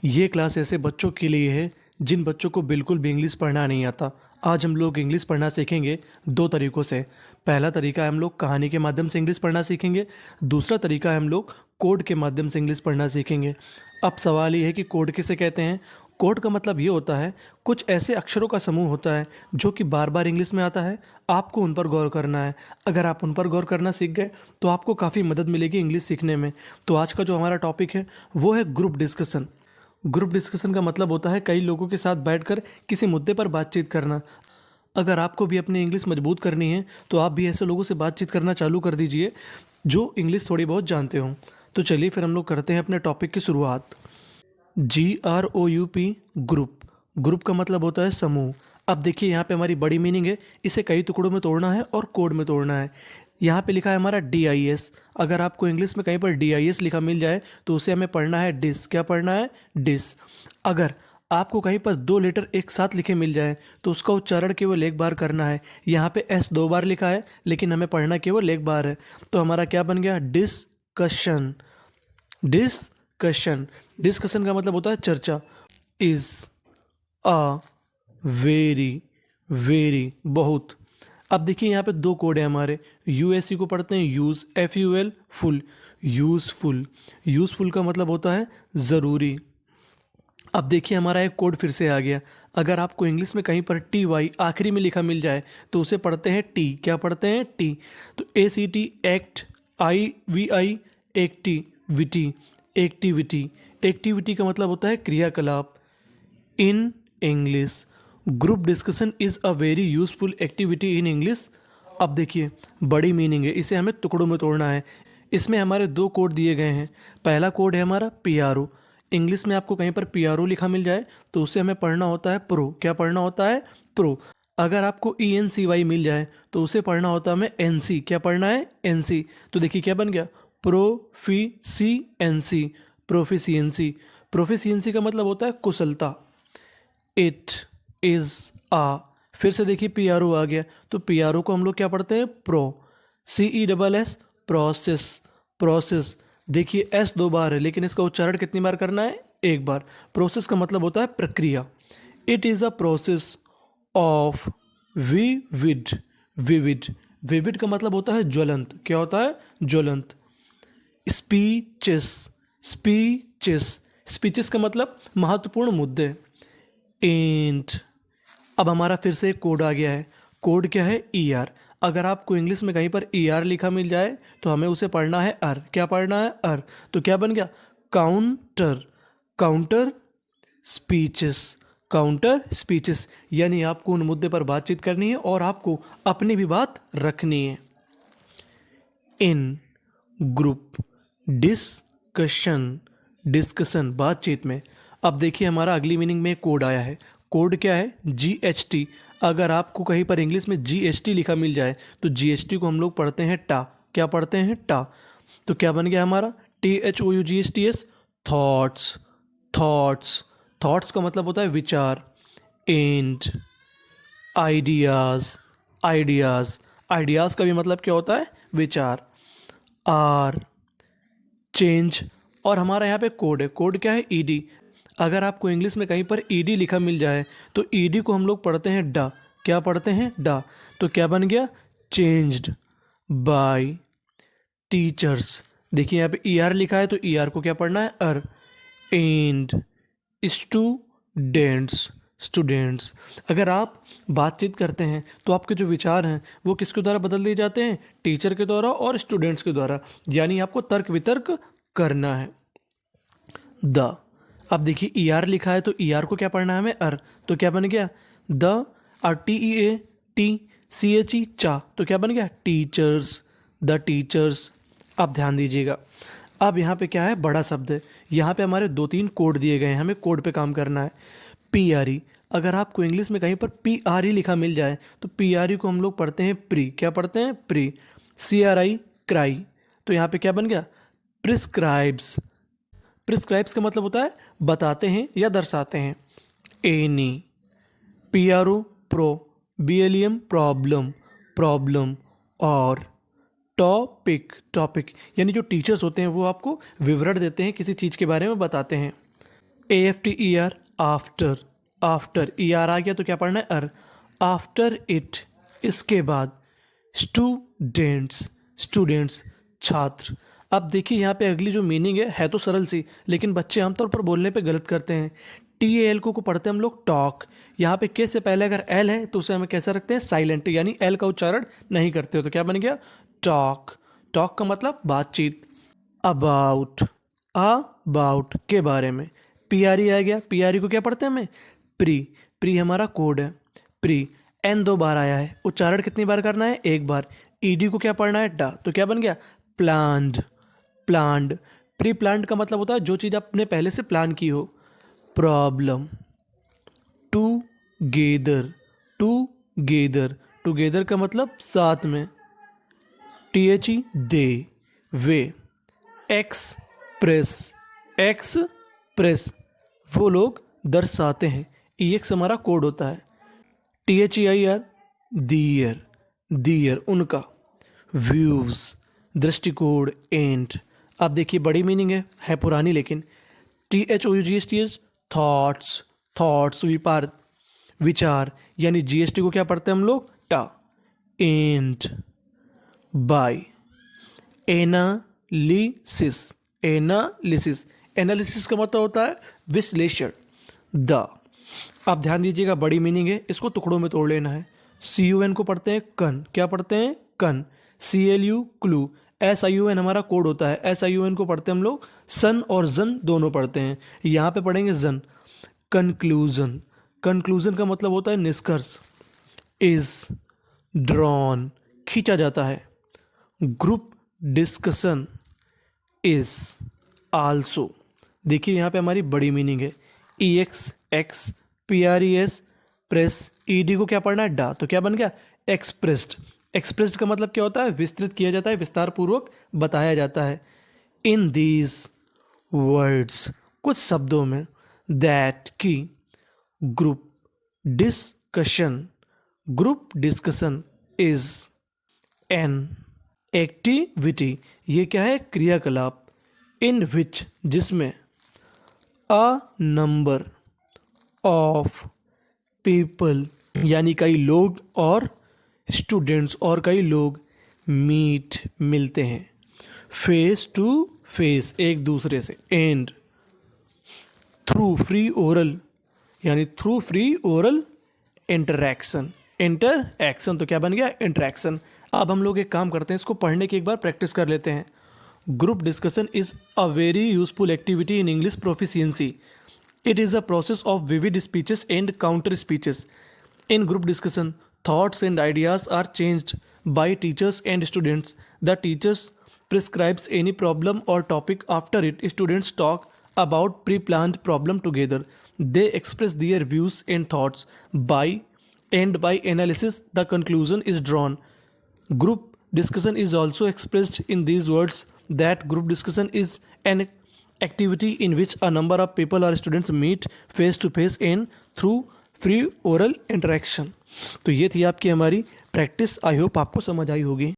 ये क्लास ऐसे बच्चों के लिए है जिन बच्चों को बिल्कुल भी इंग्लिश पढ़ना नहीं आता। आज हम लोग इंग्लिश पढ़ना सीखेंगे दो तरीक़ों से। पहला तरीका है हम लोग कहानी के माध्यम से इंग्लिश पढ़ना सीखेंगे। दूसरा तरीका है हम लोग कोड के माध्यम से इंग्लिश पढ़ना सीखेंगे। अब सवाल ये है कि कोड किसे कहते हैं। कोड का मतलब ये होता है कुछ ऐसे अक्षरों का समूह होता है जो कि बार बार इंग्लिश में आता है। आपको उन पर गौर करना है। अगर आप उन पर गौर करना सीख गए तो आपको काफ़ी मदद मिलेगी इंग्लिश सीखने में। तो आज का जो हमारा टॉपिक है वो है ग्रुप डिस्कशन। ग्रुप डिस्कशन का मतलब होता है कई लोगों के साथ बैठकर किसी मुद्दे पर बातचीत करना। अगर आपको भी अपनी इंग्लिश मजबूत करनी है तो आप भी ऐसे लोगों से बातचीत करना चालू कर दीजिए जो इंग्लिश थोड़ी बहुत जानते हों। तो चलिए फिर हम लोग करते हैं अपने टॉपिक की शुरुआत। GROUP group. ग्रुप का मतलब होता है समूह। अब देखिए यहाँ पे हमारी बड़ी मीनिंग है, इसे कई टुकड़ों में तोड़ना है और कोड में तोड़ना है। यहाँ पे लिखा है हमारा DIS। अगर आपको इंग्लिश में कहीं पर DIS लिखा मिल जाए तो उसे हमें पढ़ना है डिस। क्या पढ़ना है? डिस। अगर आपको कहीं पर दो लेटर एक साथ लिखे मिल जाए तो उसका उच्चारण केवल एक बार करना है। यहाँ पे S दो बार लिखा है लेकिन हमें पढ़ना केवल एक बार है। तो हमारा क्या बन गया? डिस्कशन। डिस्कशन। डिस्कशन का मतलब होता है चर्चा। इज अ वेरी वेरी बहुत। अब देखिए यहाँ पे दो कोड है हमारे। USC को पढ़ते हैं use, FUL full. Useful. Useful का मतलब होता है ज़रूरी। अब देखिए हमारा एक कोड फिर से आ गया। अगर आपको इंग्लिश में कहीं पर TY आखिरी में लिखा मिल जाए तो उसे पढ़ते हैं टी। क्या पढ़ते हैं? टी। तो ACT act, IVI activity. Activity. Activity का मतलब होता है क्रियाकलाप। In English group discussion is a very useful activity in English. अब देखिए बड़ी मीनिंग है, इसे हमें टुकड़ों में तोड़ना है। इसमें हमारे दो कोड दिए गए हैं। पहला कोड है हमारा PRO। इंग्लिश में आपको कहीं पर PRO लिखा मिल जाए तो उसे हमें पढ़ना होता है प्रो। क्या पढ़ना होता है? प्रो। अगर आपको ENCY मिल जाए तो उसे पढ़ना होता है हमें NC। क्या पढ़ना है? NC। तो देखिए क्या बन गया? प्रोफिशिएंसी। प्रोफिशिएंसी। प्रोफिशिएंसी का मतलब होता है कुशलता। इट इज़ आ। फिर से देखिए PRO आ गया तो PRO को हम लोग क्या पढ़ते हैं? प्रो। CESS process. प्रोसेस। देखिए S दो बार है लेकिन इसका उच्चारण कितनी बार करना है? एक बार। प्रोसेस का मतलब होता है प्रक्रिया। It is a process of vivid. Vivid. Vivid का मतलब होता है ज्वलंत। क्या होता है? ज्वलंत। स्पीचेस। स्पीचेस। स्पीचेस का मतलब महत्वपूर्ण मुद्दे। एंड अब हमारा फिर से एक कोड आ गया है। कोड क्या है? ER। अगर आपको इंग्लिश में कहीं पर ER लिखा मिल जाए तो हमें उसे पढ़ना है अर। क्या पढ़ना है? अर। तो क्या बन गया? Counter. Counter speeches. Counter speeches यानी आपको उन मुद्दे पर बातचीत करनी है और आपको अपनी भी बात रखनी है। इन ग्रुप डिस्कशन। डिस्कशन बातचीत में। अब देखिए हमारा अगली मीनिंग में कोड आया है। कोड क्या है? GHT। अगर आपको कहीं पर इंग्लिश में GHT लिखा मिल जाए तो GHT को हम लोग पढ़ते हैं टा। क्या पढ़ते हैं? टा। तो क्या बन गया हमारा? THOUGHTS। थॉट्स। थॉट्स। थॉट्स का मतलब होता है विचार। And ideas. आइडियाज़। आइडियाज़ का भी मतलब क्या होता है? विचार। Are change. और हमारा यहाँ पे कोड है। कोड क्या है? ED। अगर आपको इंग्लिश में कहीं पर ED लिखा मिल जाए तो ED को हम लोग पढ़ते हैं डा। क्या पढ़ते हैं? डा। तो क्या बन गया? Changed by teachers. देखिए यहाँ पे ER लिखा है तो ER को क्या पढ़ना है? अर। And students. स्टूडेंट्स। अगर आप बातचीत करते हैं तो आपके जो विचार हैं वो किसके द्वारा बदल दिए जाते हैं? टीचर के द्वारा और स्टूडेंट्स के द्वारा। यानी आपको तर्क वितर्क करना है। द। अब देखिए ER लिखा है तो ER को क्या पढ़ना है हमें? अर। तो क्या बन गया? द। और TEACHE चा। तो क्या बन गया? टीचर्स। The teachers. अब ध्यान दीजिएगा। अब यहाँ पे क्या है? बड़ा शब्द है। यहाँ पे हमारे दो तीन कोड दिए गए हैं, हमें कोड पे काम करना है। PRE। अगर आपको इंग्लिश में कहीं पर PRE लिखा मिल जाए तो PRE को हम लोग पढ़ते हैं प्री। क्या पढ़ते हैं? प्री। CRI cry. तो यहाँ पे क्या बन गया? प्रिस्क्राइब्स। प्रिस्क्राइब्स का मतलब होता है बताते हैं या दर्शाते हैं। Any. PRO pro. BLEM problem. Problem. और टॉपिक। टॉपिक यानी जो टीचर्स होते हैं वो आपको विवरण देते हैं, किसी चीज़ के बारे में बताते हैं। AFTER आफ्टर, आफ्टर ER आ गया तो क्या पढ़ना है अर, आफ्टर इट इसके बाद, स्टूडेंट्स स्टूडेंट्स छात्र। अब देखिए यहाँ पे अगली जो मीनिंग है तो सरल सी, लेकिन बच्चे आमतौर पर बोलने पे गलत करते हैं। TAL को पढ़ते हैं हम लोग टॉक, यहाँ पे के से पहले अगर एल है तो उसे हमें कैसे रखते हैं साइलेंट, यानी एल का उच्चारण नहीं करते हो, तो क्या बन गया टॉक। टॉक का मतलब बातचीत। अबाउट, अबाउट के बारे में। PRE आ गया, PRE को क्या पढ़ते हैं हमें प्री, प्री हमारा कोड है। प्री एन 2 बार आया है, उच्चारण कितनी बार करना है एक बार। ED को क्या पढ़ना है डा, तो क्या बन गया प्लान्ड, प्लान्ड। प्री प्लान्ड का मतलब होता है जो चीज़ आपने पहले से प्लान की हो। प्रॉब्लम, टूगेदर, टूगेदर, टूगेदर का मतलब साथ में। THE they, way. Express, express वो लोग दर्शाते हैं। EX हमारा कोड होता है। THEIR दियर, दियर उनका। व्यूज़ दृष्टिकोण। एंड अब देखिए बड़ी मीनिंग है पुरानी लेकिन। THOUGHTS थॉट्स, थॉट्स विपार, विचार, यानी GST को क्या पढ़ते हैं हम लोग टा। And by, analysis, analysis, analysis का मतलब होता है विश्लेषण। द, आप ध्यान दीजिएगा बड़ी मीनिंग है, इसको टुकड़ों में तोड़ लेना है। CUN को पढ़ते हैं कन, क्या पढ़ते हैं कन। CLU clue. SIUN हमारा कोड होता है। SIUN को पढ़ते हैं हम लोग सन और जन दोनों पढ़ते हैं, यहाँ पे पढ़ेंगे जन। कंक्लूजन, कंक्लूजन का मतलब होता है निष्कर्ष। इज ड्रॉन खींचा जाता है। ग्रुप डिस्कशन इज आल्सो, देखिए यहाँ पे हमारी बड़ी मीनिंग है। EX x, PRES press. ED को क्या पढ़ना है डा, तो क्या बन गया एक्सप्रेस्ड। एक्सप्रेस्ड का मतलब क्या होता है विस्तृत किया जाता है, विस्तार पूर्वक बताया जाता है। इन दीज वर्ड्स कुछ शब्दों में। दैट की, group discussion, group discussion is an activity, ये क्या है क्रियाकलाप। इन विच जिसमें, अ नंबर ऑफ पीपल यानी कई लोग, और स्टूडेंट्स और कई लोग, मीट मिलते हैं, फेस टू फेस एक दूसरे से। एंड थ्रू फ्री ओरल, यानी through free oral interaction, interaction तो क्या बन गया इंटरैक्शन। अब हम लोग एक काम करते हैं, इसको पढ़ने की एक बार प्रैक्टिस कर लेते हैं। Group discussion is a very useful activity in English proficiency. It is a process of vivid speeches and counter speeches. In group discussion, thoughts and ideas are changed by teachers and students. The teachers prescribes any problem or topic. After it, students talk about pre-planned problem together. They express their views and thoughts. By analysis, the conclusion is drawn. Group discussion is also expressed in these words that group discussion is an activity in which a number of people or students meet face to face and through free oral interaction. तो ये थी आपकी हमारी practice. I hope आपको समझ आई होगी।